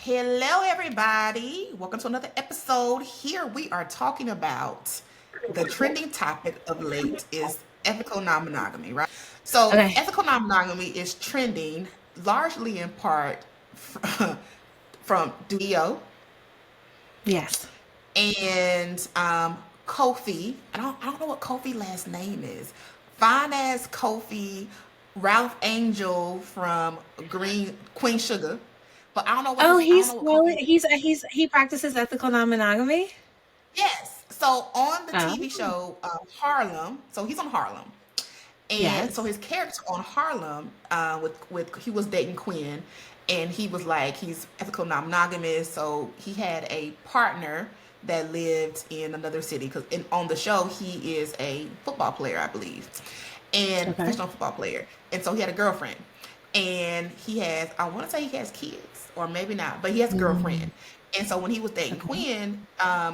Hello, everybody. Welcome to another episode. Here we are talking about the trending topic of late is ethical non-monogamy, right? So, Okay. ethical non-monogamy is trending largely in part from Duo Yes. and Kofi. I don't know what Kofi last name is. Fine as Kofi, Ralph Angel from Green Queen Sugar, but Oh, I don't know what Kofi. he practices ethical non-monogamy. Yes. So on the TV Oh, show Harlem, so he's on Harlem, and so yes. his character on Harlem, with he was dating Quinn, and he was like he's ethical non-monogamous. So he had a partner that lived in another city because on the show he is a football player, I believe, and Okay. professional football player, and so he had a girlfriend, and he has I want to say he has kids or maybe not, but he has a girlfriend. Mm, And so when he was dating okay. Quinn,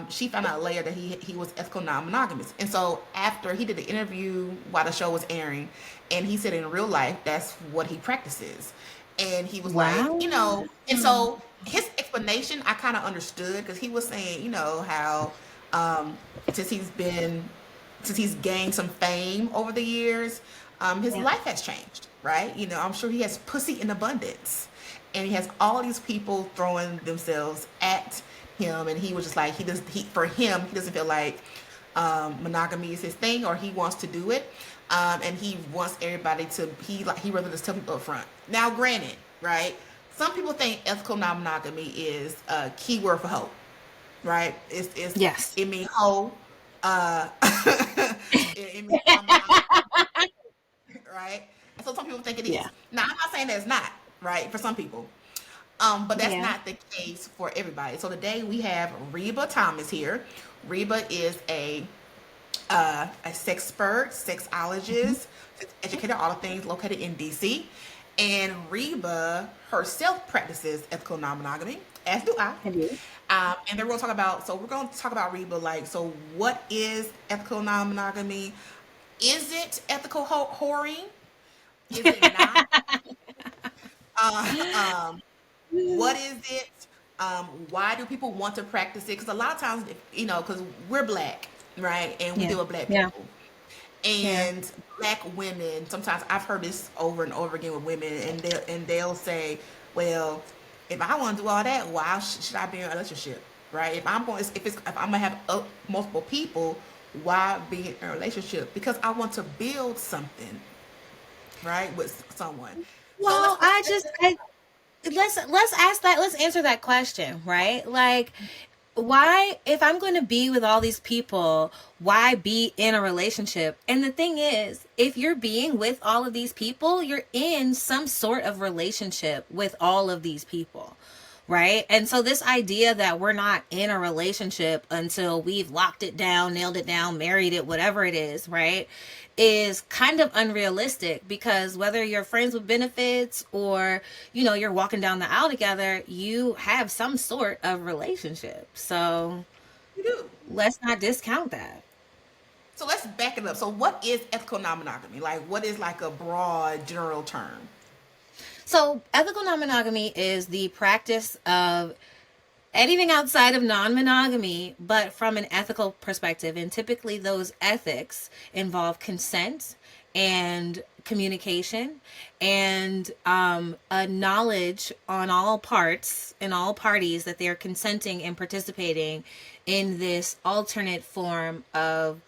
she found out later that he was ethical non-monogamous. And so after he did the interview while the show was airing, and he said in real life that's what he practices. And he was like, Wow. and so his explanation I kind of understood because he was saying, how um, since he's been since he's gained some fame over the years, his Yeah. life has changed, right? I'm sure he has pussy in abundance, and he has all these people throwing themselves at him, and he was just like, for him, he doesn't feel like monogamy is his thing, or he wants to do it, and he wants everybody to he rather just tell people up front. Now, granted, right? Some people think ethical non-monogamy is a keyword for hoe, right? Yes. It means hoe. It means right? And so some people think it Yeah. is. Now, I'm not saying that it's not, right, for some people. But that's Yeah. not the case for everybody. So today we have Reba Thomas here. Reba is a sex expert, Mhm. sexologist, sex educator, all the things located in DC. And Reba herself practices ethical non-monogamy, as do I. I do. And then we're going to talk about Reba, like, so what is ethical non-monogamy? Is it ethical whoring? Is it not? Uh, um, what is it? Why do people want to practice it? Because a lot of times, because we're black, right, and we Yeah. deal with black Yeah. people, Yeah. and black women. Sometimes I've heard this over and over again with women, and they'll say, "Well, if I want to do all that, why should I be in a relationship?" Right? If I'm gonna have multiple people, why be in a relationship? Because I want to build something, right, with someone. So Well, let's ask that. Let's answer that question, right? Like, why, if I'm going to be with all these people, why be in a relationship? And the thing is, if you're being with all of these people, you're in some sort of relationship with all of these people, right? And so this idea that we're not in a relationship until we've locked it down, nailed it down, married it, whatever it is, right, is kind of unrealistic, because whether you're friends with benefits or you're walking down the aisle together, you have some sort of relationship. So you do. let's not discount that. So let's back it up. So what is ethical non-monogamy? Like, what is like a broad general term? So ethical non-monogamy is the practice of anything outside of non-monogamy, but from an ethical perspective. And typically those ethics involve consent and communication and a knowledge on all parts and all parties that they're consenting and participating in this alternate form of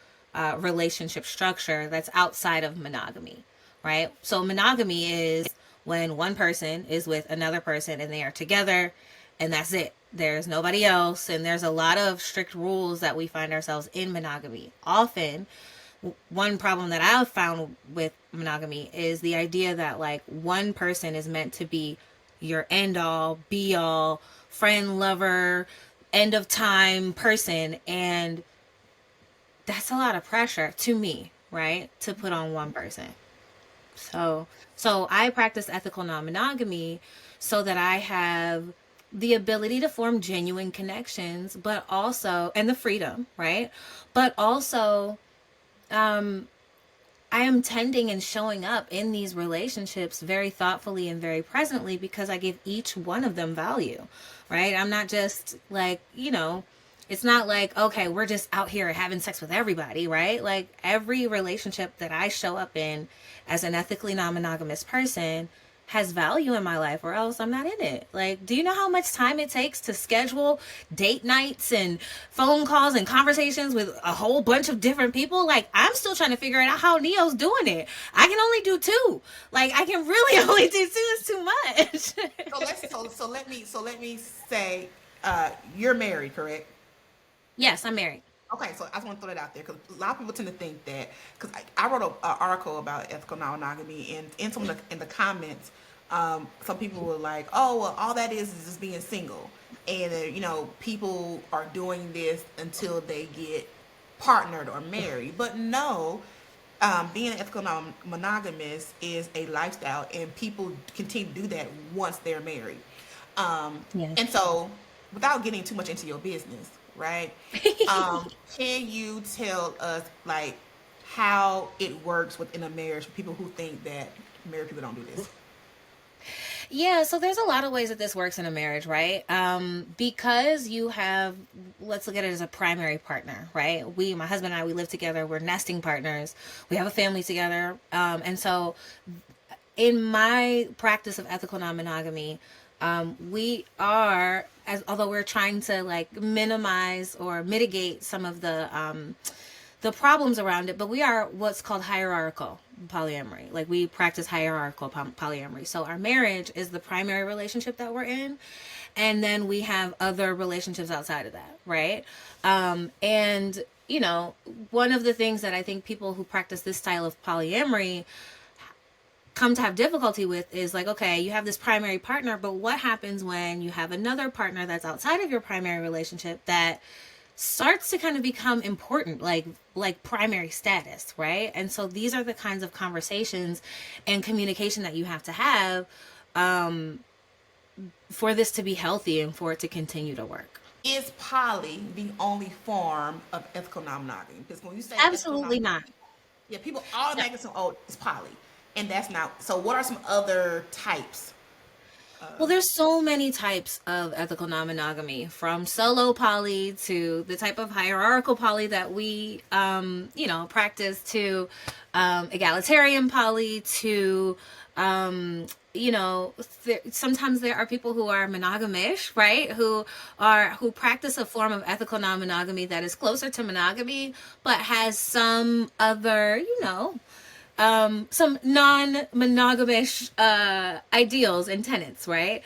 relationship structure that's outside of monogamy, right? So monogamy is when one person is with another person and they are together, and that's it. There's nobody else, and there's a lot of strict rules that we find ourselves in monogamy. Often, one problem that I've found with monogamy is the idea that like one person is meant to be your end all, be all, friend, lover, end of time person, and that's a lot of pressure to me, right? To put on one person. So, so I practice ethical non-monogamy so that I have the ability to form genuine connections, but also, and the freedom, right? But also, I am tending and showing up in these relationships very thoughtfully and very presently because I give each one of them value, right? I'm not just like, it's not like, okay, we're just out here having sex with everybody, right? Like every relationship that I show up in as an ethically non-monogamous person has value in my life, or else I'm not in it. Like, do you know how much time it takes to schedule date nights and phone calls and conversations with a whole bunch of different people? Like, I'm still trying to figure out how Neo's doing it. I can only do two. Like, I can really only do two. It's too much. So let me say, you're married, correct? Yes, I'm married. Okay, so I just want to throw that out there because a lot of people tend to think that because I wrote an article about ethical non-monogamy, and in some of in the comments, some people were like, "Oh, well, all that is just being single," and people are doing this until they get partnered or married. But no, being an ethical non-monogamous is a lifestyle, and people continue to do that once they're married. Yes. And so, without getting too much into your business, right? Can you tell us like how it works within a marriage for people who think that married people don't do this? Yeah, so there's a lot of ways that this works in a marriage, right? Because you have, let's look at it as a primary partner, right? My husband and I, we live together. We're nesting partners. We have a family together. And so in my practice of ethical non-monogamy, we are, although we're trying to like minimize or mitigate some of the problems around it, but we are what's called hierarchical polyamory. Like we practice hierarchical polyamory. So our marriage is the primary relationship that we're in, and then we have other relationships outside of that, right? And one of the things that I think people who practice this style of polyamory come to have difficulty with is like, okay, you have this primary partner, but what happens when you have another partner that's outside of your primary relationship that starts to kind of become important, like primary status, right? And so these are the kinds of conversations and communication that you have to have for this to be healthy and for it to continue to work. Is poly the only form of ethical non-monogamy? Because when you say Absolutely not. yeah, people automatically say, "Oh, it's poly," and that's not. So, what are some other types? Well, there's so many types of ethical non-monogamy, from solo poly to the type of hierarchical poly that we, practice, to egalitarian poly, to, sometimes there are people who are monogamish, right? Who practice a form of ethical non-monogamy that is closer to monogamy, but has some other, some non-monogamish ideals and tenets, right?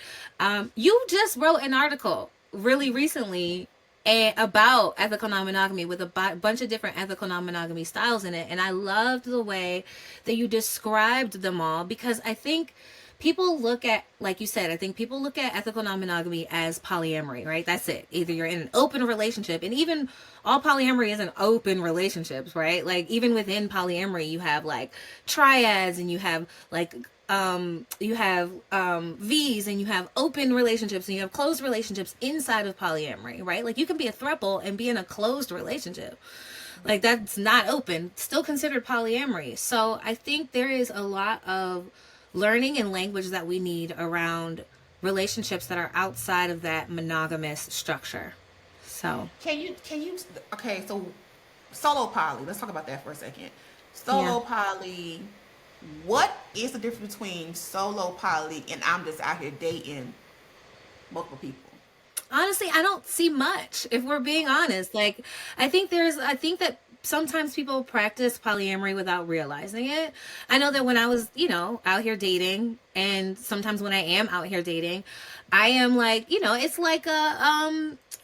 You just wrote an article really recently about ethical non-monogamy with a bunch of different ethical non-monogamy styles in it, and I loved the way that you described them all, because I think people look at, like you said, I think people look at ethical non-monogamy as polyamory, right? That's it. Either you're in an open relationship, and even all polyamory isn't open relationships, right? Like even within polyamory, you have like triads, and you have like V's, and you have open relationships, and you have closed relationships inside of polyamory, right? Like you can be a throuple and be in a closed relationship. Like that's not open, still considered polyamory. So I think there is a lot of learning and language that we need around relationships that are outside of that monogamous structure. So Okay, so solo poly, let's talk about that for a second. yeah. Solo poly, what is the difference between solo poly and I'm just out here dating multiple people? Honestly, I don't see much, if we're being honest. Like I think that sometimes people practice polyamory without realizing it. I know that when I was, out here dating, and sometimes when I am out here dating, I am like, it's like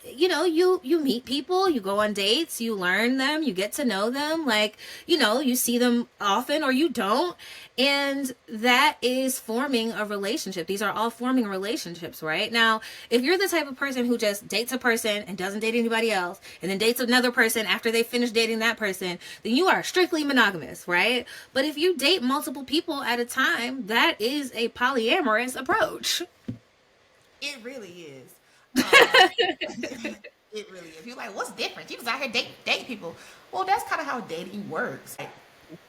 you meet people, you go on dates, you learn them, you get to know them, like, you see them often or you don't. And that is forming a relationship. These are all forming relationships, right? Now, if you're the type of person who just dates a person and doesn't date anybody else, and then dates another person after they finish dating that person, then you are strictly monogamous, right? But if you date multiple people at a time, that is a polyamorous approach. It really is. It really is. You're like, what's different? You was out here date people. Well, that's kind of how dating works. Like,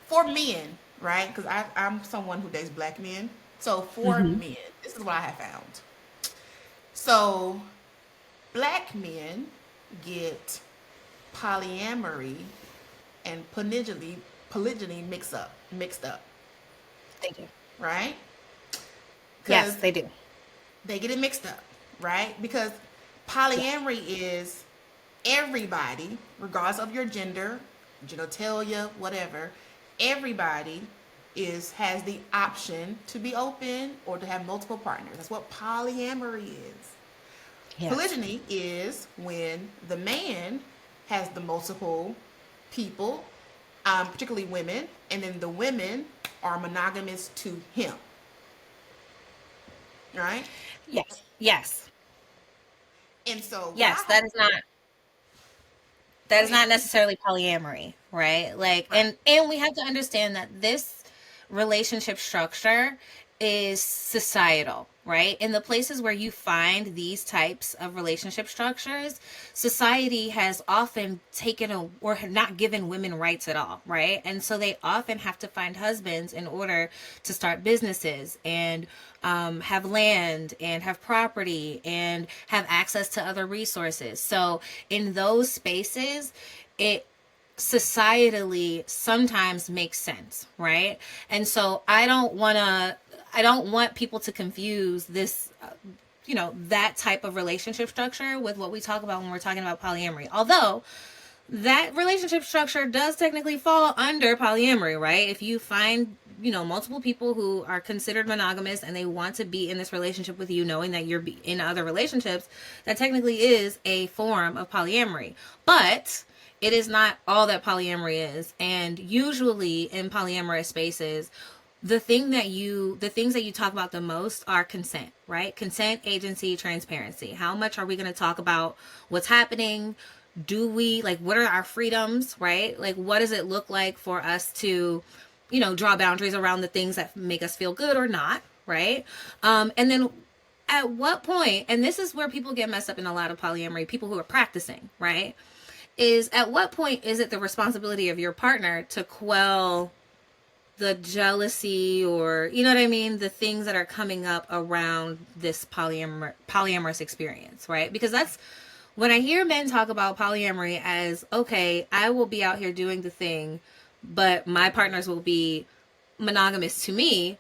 for men, right? Because I'm someone who dates black men. So for Mm-hmm. men, this is what I have found. So black men get polyamory and polygyny mixed up, They do. right? Yes, Because they do. they get it mixed up, right? Because polyamory is everybody, regardless of your gender, genitalia, whatever, everybody has the option to be open or to have multiple partners. That's what polyamory is. Yes. Polygyny is when the man has the multiple people, particularly women, and then the women are monogamous to him, right? Yes. Yes. And so what I Yes. have, That go is ahead. not necessarily polyamory, right? Like, Right. and we have to understand that this relationship structure is societal, right? In the places where you find these types of relationship structures, society has often taken or not given women rights at all, right? And so they often have to find husbands in order to start businesses and have land and have property and have access to other resources. So in those spaces, it societally sometimes makes sense, right? And so I don't want people to confuse this that type of relationship structure with what we talk about when we're talking about polyamory. Although that relationship structure does technically fall under polyamory, right? If you find, multiple people who are considered monogamous and they want to be in this relationship with you, knowing that you're in other relationships, that technically is a form of polyamory. But it is not all that polyamory is. And usually in polyamorous spaces, the things that you talk about the most are consent, right? Consent, agency, transparency. How much are we going to talk about what's happening? Do we, like, what are our freedoms, right? Like, what does it look like for us to, draw boundaries around the things that make us feel good or not, right? And then at what point, and this is where people get messed up in a lot of polyamory, people who are practicing, right? Is at what point is it the responsibility of your partner to quell the jealousy, or you know what I mean, the things that are coming up around this polyamorous experience, right? Because that's when I hear men talk about polyamory as, okay, I will be out here doing the thing, but my partners will be monogamous to me.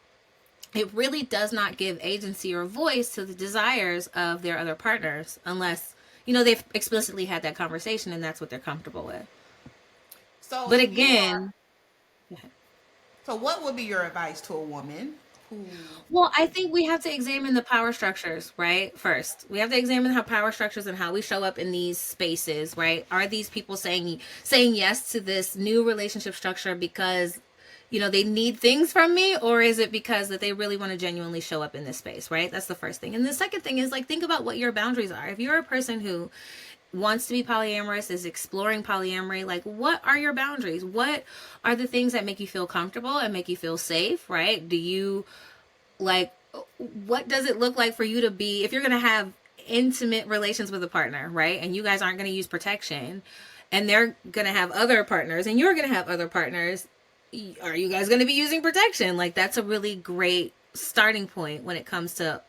It really does not give agency or voice to the desires of their other partners unless they've explicitly had that conversation and that's what they're comfortable with. So But if you are, again, so what would be your advice to a woman who, well, I think we have to examine the power structures, right? First, we have to examine how power structures and how we show up in these spaces, right? Are these people saying yes to this new relationship structure because they need things from me, or is it because that they really want to genuinely show up in this space, right? That's the first thing. And the second thing is, like, think about what your boundaries are. If you're a person who wants to be polyamorous, is exploring polyamory, like, what are your boundaries? What are the things that make you feel comfortable and make you feel safe, right? Do you, like, what does it look like for you to be, if you're going to have intimate relations with a partner, right? And you guys aren't going to use protection, and they're going to have other partners and you're going to have other partners, are you guys going to be using protection? Like, that's a really great starting point when it comes to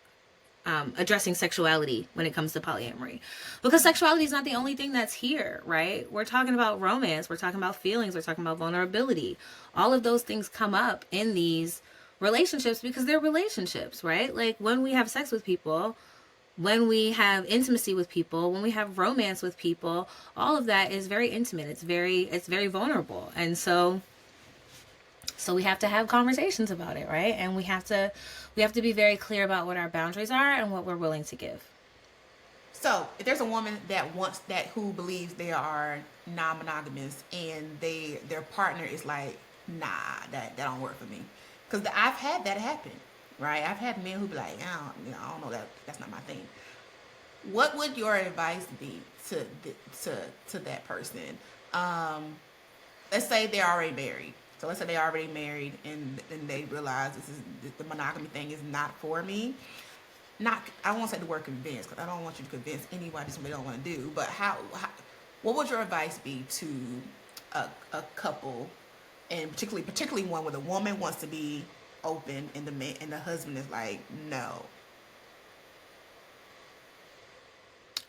addressing sexuality when it comes to polyamory, because sexuality is not the only thing that's here, right? We're talking about romance, we're talking about feelings, we're talking about vulnerability. All of those things come up in these relationships because they're relationships, right? Like, when we have sex with people, when we have intimacy with people, when we have romance with people, all of that is very intimate. It's very vulnerable. And so we have to have conversations about it, right? And we have to be very clear about what our boundaries are and what we're willing to give. so if there's a woman that wants that, who believes they are non-monogamous, and their partner is like, nah, that don't work for me, because I've had that happen, right? I've had men who be like, I don't know, that's not my thing. What would your advice be to that person? Um, let's say they're already married. So let's say they're already married, and they realize the monogamy thing is not for me. Not, I won't say the word convince, because I don't want you to convince anybody something they don't want to do. But how what would your advice be to a couple and particularly one where the woman wants to be open and the man and the husband is like, no.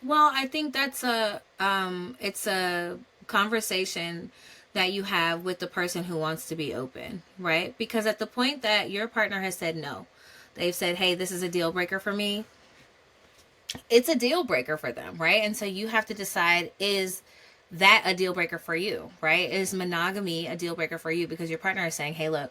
Well, I think that's it's a conversation that you have with the person who wants to be open, right? Because at the point that your partner has said no, they've said, "Hey, this is a deal breaker for me." It's a deal breaker for them, right? And so you have to decide, is that a deal breaker for you, right? Is monogamy a deal breaker for you? Because your partner is saying, "Hey, look,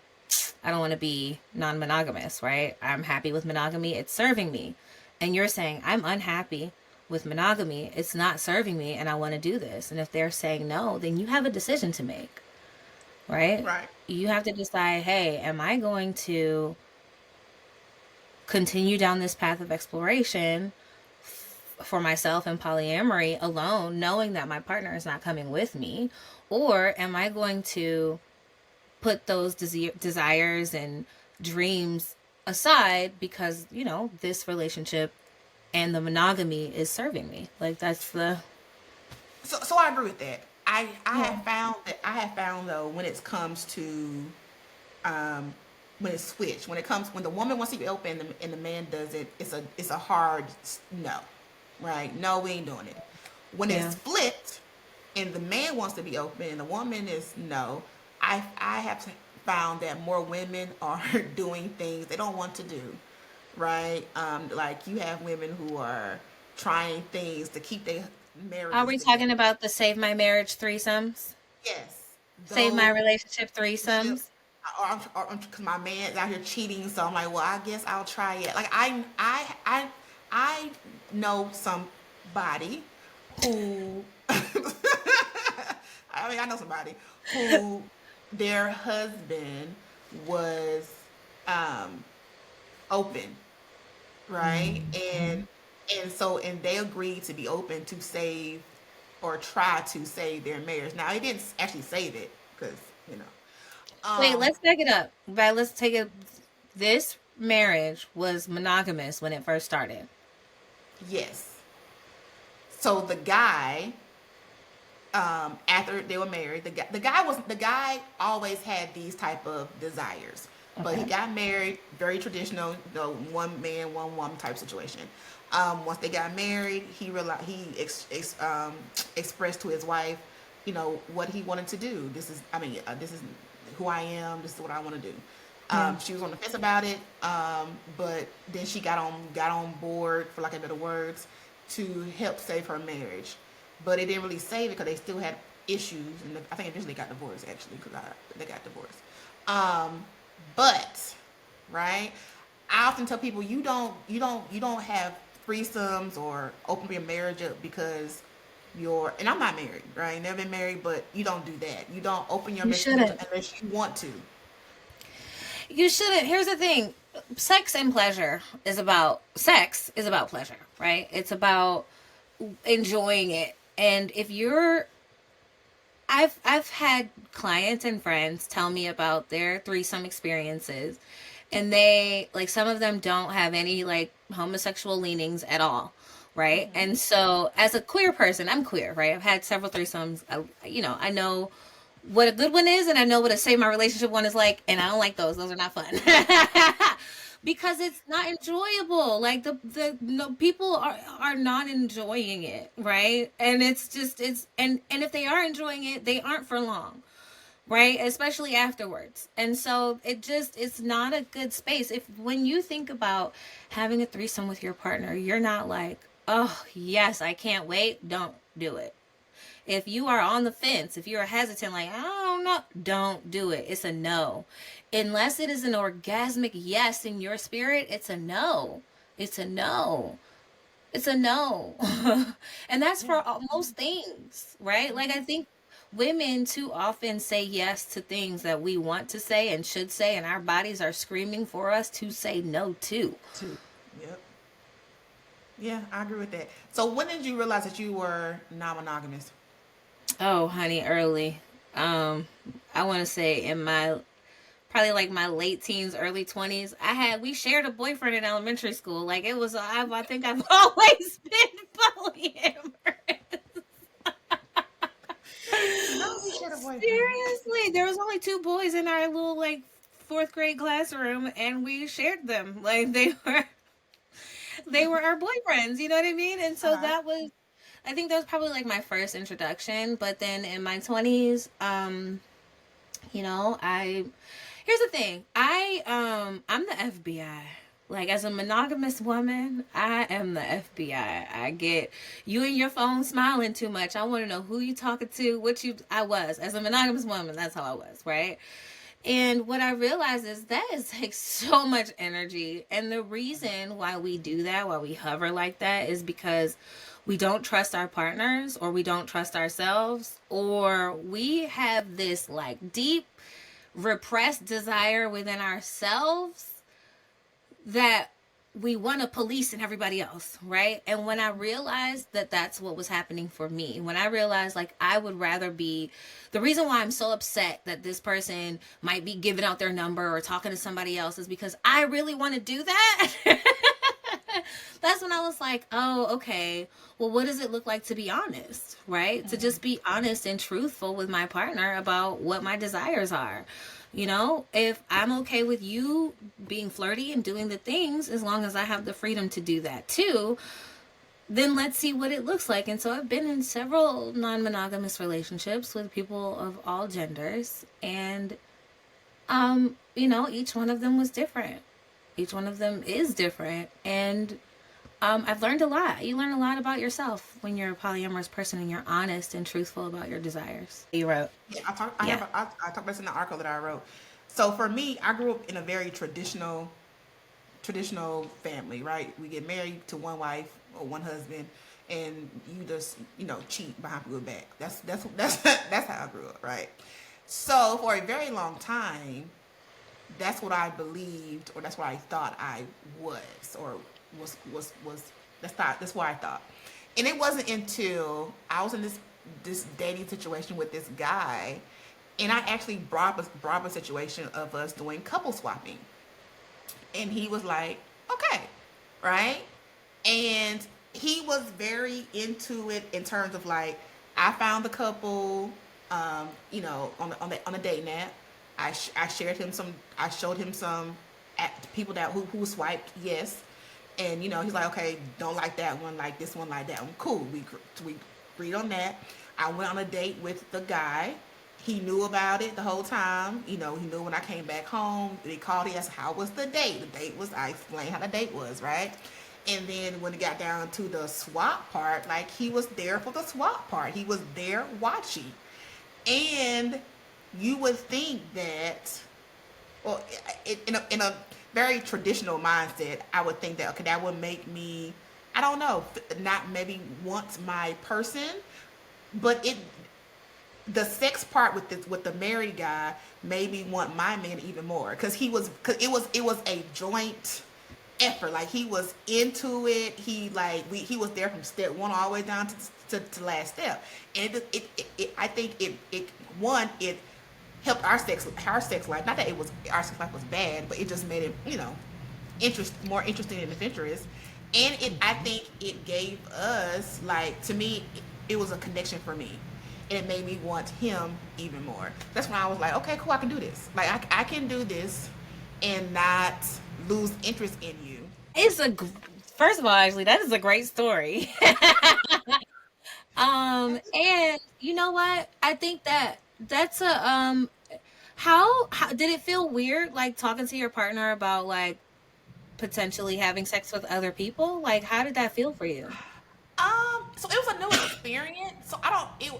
I don't want to be non-monogamous, right? I'm happy with monogamy. It's serving me." And you're saying, "I'm unhappy with monogamy. It's not serving me and I want to do this." And if they're saying no, then you have a decision to make, right? Right. You have to decide, "Hey, am I going to continue down this path of exploration for myself and polyamory alone, knowing that my partner is not coming with me? Or am I going to put those desires and dreams aside because, this relationship and the monogamy is serving me?" Like, that's the. So I agree with that. I Yeah. have found though, when it comes to um when it's switched, when the woman wants to be open and the man does it, it's a hard no. Right? No, we ain't doing it. When Yeah. it's flipped and the man wants to be open and the woman is no, I have found that more women are doing things they don't want to do. Right? Like you have women who are trying things to keep their Are marriages we together. talking about the Save My Marriage threesomes? Yes, Save My those Relationship relationships, threesomes? or because my man's out here cheating, so I'm like, well, I guess I'll try it. Like I know somebody who, I know somebody who their husband was um, open, right, Mhm. and they agreed to be open to save or try to save their marriage. Now, he didn't actually save it because you know. Wait, let's back it up. Right, let's take it. This marriage was monogamous when it first started. Yes. So the guy, after they were married, the guy always had these type of desires, but he Okay. got married, very traditional, one man, one woman type situation. Once they got married, he realized expressed to his wife, what he wanted to do. This is who I am. This is what I want to do. Yeah. She was on the fence about it, but then she got on board, for lack of better words, to help save her marriage. But it didn't really save it because they still had issues, and I think eventually they got divorced actually because they got divorced. But right, I often tell people you don't have threesomes or open your marriage up because and I'm not married, right? Never been married, but you don't do that. You don't open your You marriage shouldn't. unless you want to. You shouldn't. Here's the thing. Sex is about pleasure, right? It's about enjoying it. And if you're I've had clients and friends tell me about their threesome experiences, and they, like, some of them don't have any like homosexual leanings at all, right? Mm-hmm. And so as a queer person, I'm queer, right? I've had several threesomes. I know what a good one is, and I know what a save my relationship one is like, and I don't like those. Those are not fun. Because it's not enjoyable. Like, the no, people are not enjoying it, right? And it's just and if they are enjoying it, they aren't for long, right? Especially afterwards. And so it's not a good space. If When you think about having a threesome with your partner, you're not like, "Oh, yes, I can't wait." Don't do it. If you are on the fence, if you're hesitant, like, "I don't know," don't do it. It's a no. Unless it is an orgasmic yes in your spirit, it's a no. It's a no. It's a no. And that's Yeah. for most things, right? Like, I think women too often say yes to things that we want to say and should say, and our bodies are screaming for us to say no to. Two. Yep. Yeah, I agree with that. So when did you realize that you were non-monogamous? Oh, honey, early. Um, I want to say in my probably like my late teens, early 20s. We shared a boyfriend in elementary school. Like, it was, I think I've always been polyamorous. No, we had a boyfriend. Seriously, there was only two boys in our little like fourth grade classroom, and we shared them. Like they were our boyfriends. You know what I mean? And so Uh-huh. that was, I think that was probably like my first introduction. But then in my 20s, I here's the thing. I'm the FBI. Like as a monogamous woman, I am the FBI. I get you and your phone smiling too much. I want to know who you talking to, what you I was. As a monogamous woman, that's how I was, right? And what I realized is that it takes so much energy. And the reason why we do that, why we hover like that, is because we don't trust our partners, or we don't trust ourselves, or we have this like deep repressed desire within ourselves that we want to police in everybody else, right? And when I realized that that's what was happening for me, when I realized like I would rather be, the reason why I'm so upset that this person might be giving out their number or talking to somebody else is because I really want to do that. That's when I was like, oh, okay, well, what does it look like to be honest, right? To just be honest and truthful with my partner about what my desires are. If I'm okay with you being flirty and doing the things, as long as I have the freedom to do that too, then let's see what it looks like. And so I've been in several non-monogamous relationships with people of all genders, and each one of them was different. Each one of them is different, and I've learned a lot. You learn a lot about yourself when you're a polyamorous person and you're honest and truthful about your desires. You wrote. Yeah, I talked about this in the article that I wrote. So for me, I grew up in a very traditional family, right? We get married to one wife or one husband, and you just cheat behind people's back. That's how I grew up, right? So for a very long time, that's what I believed, or that's what I thought I was, or was that's what I thought. And it wasn't until I was in this dating situation with this guy, and I actually brought up a situation of us doing couple swapping, and he was like, okay, right, and he was very into it in terms of like, I found the couple, on the dating app. I shared him some. I showed him some people that who swiped yes, and he's like, okay, don't like that one, like this one, like that one. Cool. We agreed on that. I went on a date with the guy. He knew about it the whole time. He knew when I came back home. He called. He asked, how was the date? The date was, I explained how the date was, right? And then when it got down to the swap part, like, he was there for the swap part. He was there watching. And you would think that, well, in a very traditional mindset, I would think that, okay, that would make me, I don't know, not maybe want my person, but the sex part with the married guy made me want my man even more, because it was a joint effort. Like, he was into it. He was there from step one all the way down to last step, and I think it helped our sex life. Not that our sex life was bad, but it just made it more interesting and adventurous. And I think it gave us, like, to me, it was a connection for me, and it made me want him even more. That's when I was like, okay, cool, I can do this. Like, I can do this and not lose interest in you. First of all, actually, that is a great story. And you know what? I think that's a how did it feel weird, like talking to your partner about like potentially having sex with other people? Like, how did that feel for you? So it was a new experience.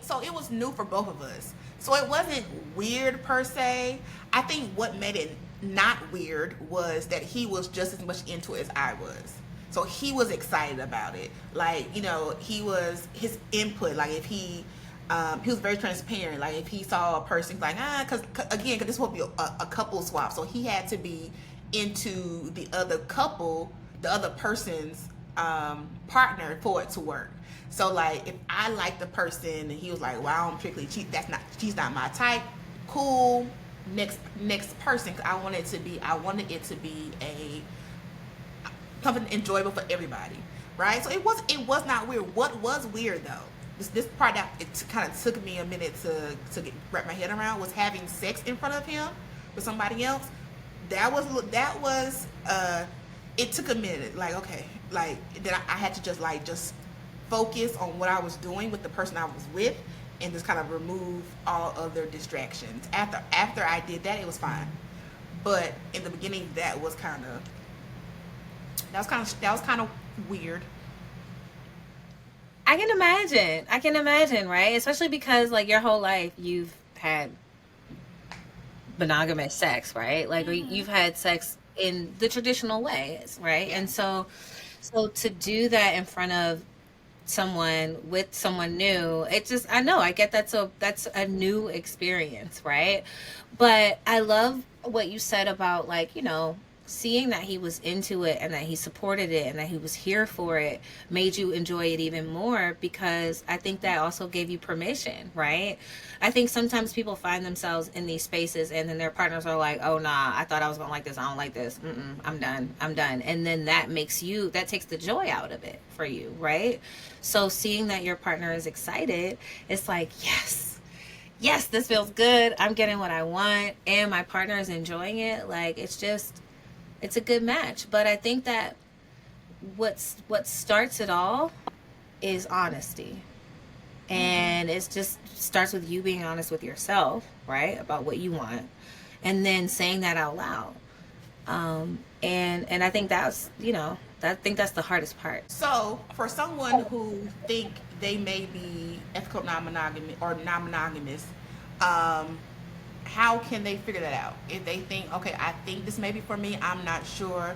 So it was new for both of us. So it wasn't weird per se. I think what made it not weird was that he was just as much into it as I was. So he was excited about it. Like, his input. Like, if he was very transparent. Like, if he saw a person, like, because this will be a couple swap. So he had to be into the other couple, the other person's partner for it to work. So, like, if I like the person and he was like, well, I don't particularly cheat, she's not my type, cool, next person. I wanted it to be a something enjoyable for everybody, right? So it was not weird. What was weird though this part that it kind of took me a minute to wrap my head around was having sex in front of him with somebody else. That was it took a minute. Like, okay, like then I had to just focus on what I was doing with the person I was with, and just kind of remove all other distractions. After I did that, it was fine. But in the beginning, that was kind of weird. I can imagine, right? Especially because like your whole life you've had monogamous sex, right? Like you've had sex in the traditional ways, right? Yeah. And so to do that in front of someone with someone new, it just, I know, I get that. So that's a new experience, right? But I love what you said about, like, seeing that he was into it and that he supported it and that he was here for it made you enjoy it even more, because I think that also gave you permission, right? I think sometimes people find themselves in these spaces and then their partners are like, oh nah, I thought I was gonna like this, I don't like this. I'm done. And then that takes the joy out of it for you, right? So seeing that your partner is excited, it's like, yes, this feels good, I'm getting what I want, and my partner is enjoying it. Like, it's a good match. But I think that what starts it all is honesty. And it just starts with you being honest with yourself, right? About what you want. And then saying that out loud. And I think I think that's the hardest part. So, for someone who think they may be ethical non-monogamy or non-monogamous, um, how can they figure that out? If they think, okay, I think this may be for me, I'm not sure.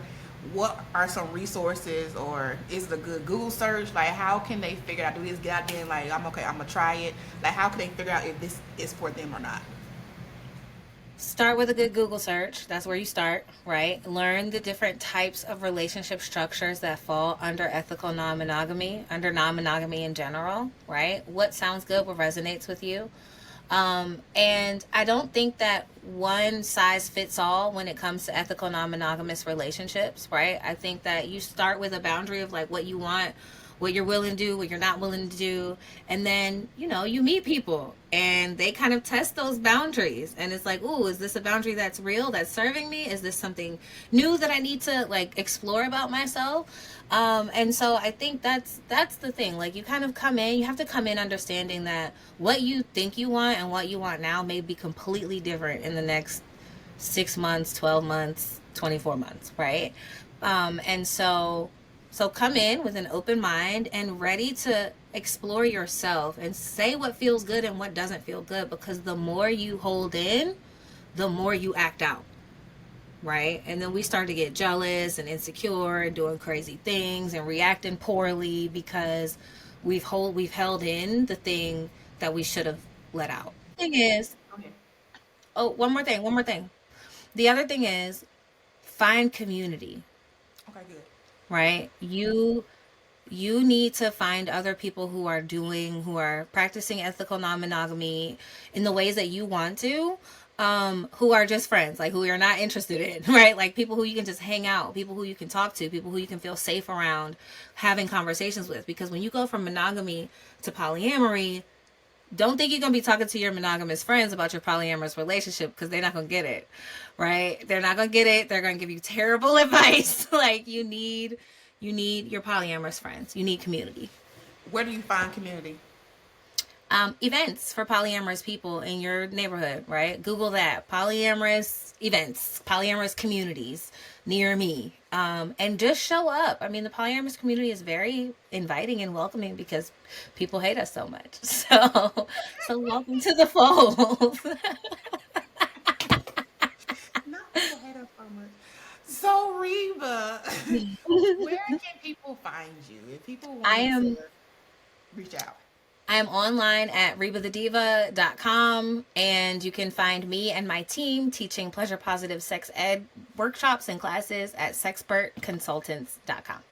What are some resources, or is it a good Google search? Like, how can they figure out? Do they just get out there and like, I'm okay, I'm gonna try it? Like, how can they figure out if this is for them or not? Start with a good Google search. That's where you start, right? Learn the different types of relationship structures that fall under ethical non-monogamy, under non-monogamy in general, right? What sounds good, what resonates with you. And I don't think that one size fits all when it comes to ethical non-monogamous relationships, right? I think that you start with a boundary of like what you want, what you're willing to do, what you're not willing to do. And then, you meet people and they kind of test those boundaries. And it's like, ooh, is this a boundary that's real, that's serving me? Is this something new that I need to like explore about myself? And so I think that's the thing. Like, you kind of you have to come in understanding that what you think you want and what you want now may be completely different in the next 6 months, 12 months, 24 months, right? And so come in with an open mind and ready to explore yourself and say what feels good and what doesn't feel good, because the more you hold in, the more you act out, right? And then we start to get jealous and insecure and doing crazy things and reacting poorly because we've held in the thing that we should have let out. Thing is, Okay. oh, one more thing. The other thing is, find community, Okay, good. right? You need to find other people who are practicing ethical non-monogamy in the ways that you want to, who are just friends, like who you're not interested in, right? Like people who you can just hang out, people who you can talk to, people who you can feel safe around having conversations with. Because when you go from monogamy to polyamory, don't think you're going to be talking to your monogamous friends about your polyamorous relationship, because they're not going to get it, right? They're not going to get it. They're going to give you terrible advice. Like, you need your polyamorous friends. You need community. Where do you find community? Events for polyamorous people in your neighborhood, right? Google that. Polyamorous events, polyamorous communities near me. And just show up. I mean, the polyamorous community is very inviting and welcoming because people hate us so much. So welcome to the fold. Not people hate us so much. So, Reba, where can people find you if people I wanted to am reach out? I am online at rebathediva.com, and you can find me and my team teaching pleasure positive sex ed workshops and classes at sexpertconsultants.com.